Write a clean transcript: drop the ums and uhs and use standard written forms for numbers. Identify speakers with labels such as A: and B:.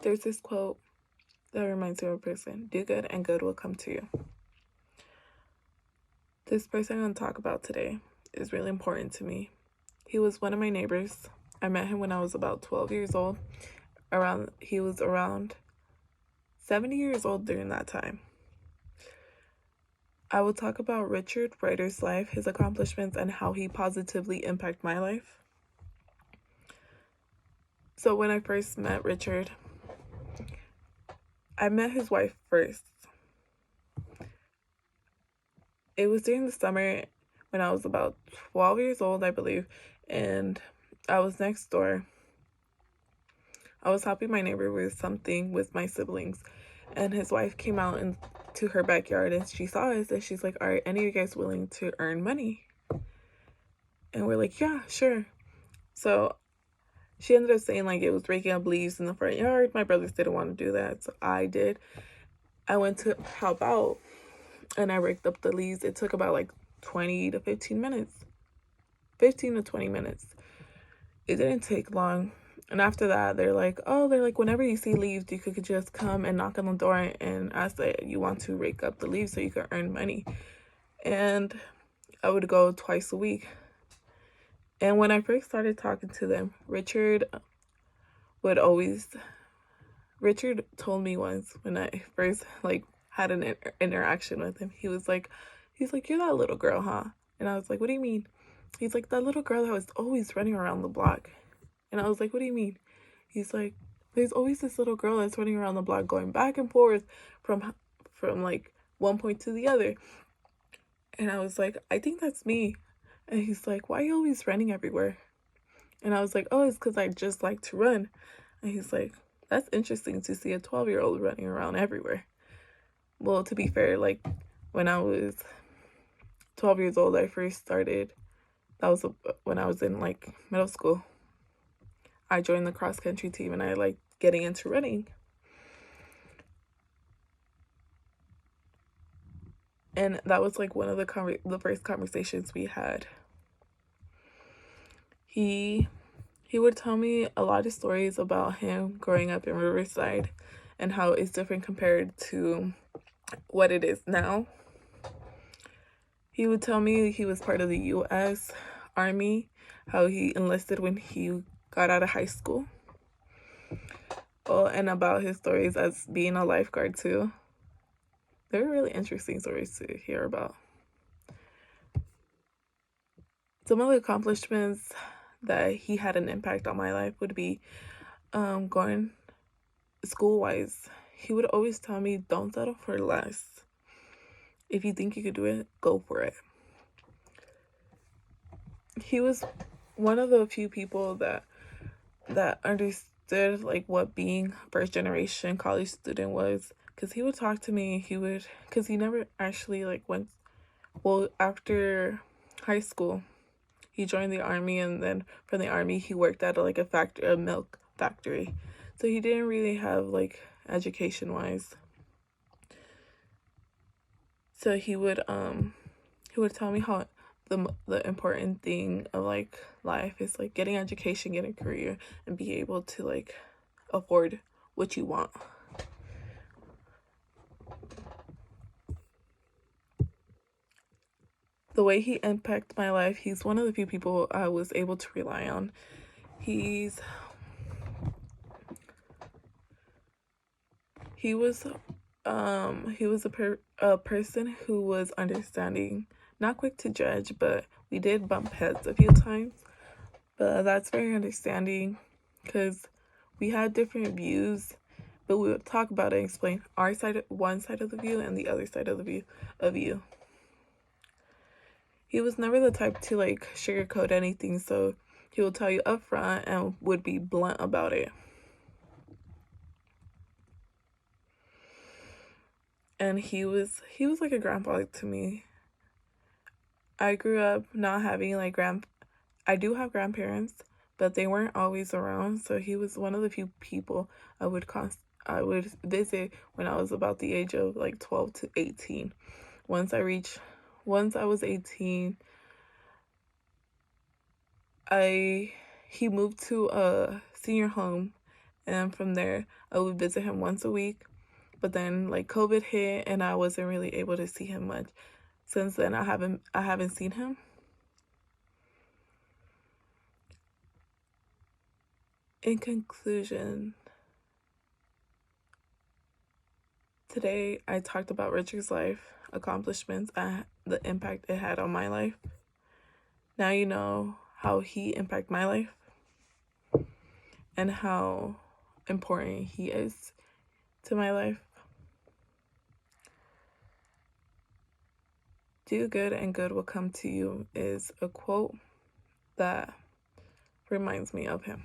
A: There's this quote that reminds me of a person: do good and good will come to you. This person I'm going to talk about today is really important to me. He was one of my neighbors. I met him when I was about 12 years old. He was around 70 years old during that time. I will talk about Richard Ryder's life, his accomplishments, and how he positively impacted my life. So when I first met Richard, I met his wife first. It was during the summer when I was about 12 years old, I believe, and I was next door. I was helping my neighbor with something with my siblings, and his wife came out into her backyard and she saw us and she's like, "Are any of you guys willing to earn money?" And we're like, "Yeah, sure." So she ended up saying like it was raking up leaves in the front yard. My brothers didn't want to do that, so I did. I went to help out and I raked up the leaves. It took about like 20 to 15 minutes. 15 to 20 minutes. It didn't take long. And after that, they're like, whenever you see leaves, you could just come and knock on the door and ask that you want to rake up the leaves so you can earn money. And I would go twice a week. And when I first started talking to them, Richard told me once when I first had an interaction with him, he's like, "You're that little girl, huh?" And I was like, "What do you mean?" He's like, "That little girl that was always running around the block." And I was like, "What do you mean?" He's like, "There's always this little girl that's running around the block going back and forth from like one point to the other." And I was like, "I think that's me." And he's like, "Why are you always running everywhere?" And I was like, "Oh, it's because I just like to run." And he's like, "That's interesting to see a 12-year-old running around everywhere." Well, to be fair, like when I was 12 years old, I first started. That was when I was in like middle school. I joined the cross country team and I liked getting into running. And that was like one of the first conversations we had. He would tell me a lot of stories about him growing up in Riverside and how it's different compared to what it is now. He would tell me he was part of the U.S. Army, how he enlisted when he got out of high school. Oh, and about his stories as being a lifeguard too. They're really interesting stories to hear about. Some of the accomplishments that he had an impact on my life would be going school-wise. He would always tell me, don't settle for less. If you think you could do it, go for it. He was one of the few people that understood like what being first generation college student was, because he would talk to me. Because he never actually went. Well, after high school, he joined the army, and then from the army he worked at a milk factory. So he didn't really have education wise. So he would tell me how the important thing of life is getting education, getting a career, and be able to afford what you want. The way he impacted my life, he's one of the few people I was able to rely on. He was a person who was understanding, not quick to judge, but we did bump heads a few times. But that's very understanding because we had different views, but we would talk about it and explain one side of the view and the other side of the view. He was never the type to sugarcoat anything, so he would tell you up front and would be blunt about it. And he was like a grandpa to me. I grew up not having I do have grandparents, but they weren't always around, so he was one of the few people I would visit when I was about the age of 12 to 18. Once I was 18, he moved to a senior home, And from there, I would visit him once a week. But then like COVID hit and I wasn't really able to see him much. Since then, I haven't seen him. In conclusion, today I talked about Richard's life, accomplishments, and the impact it had on my life. Now you know how he impacted my life and how important he is to my life. Do good and good will come to you is a quote that reminds me of him.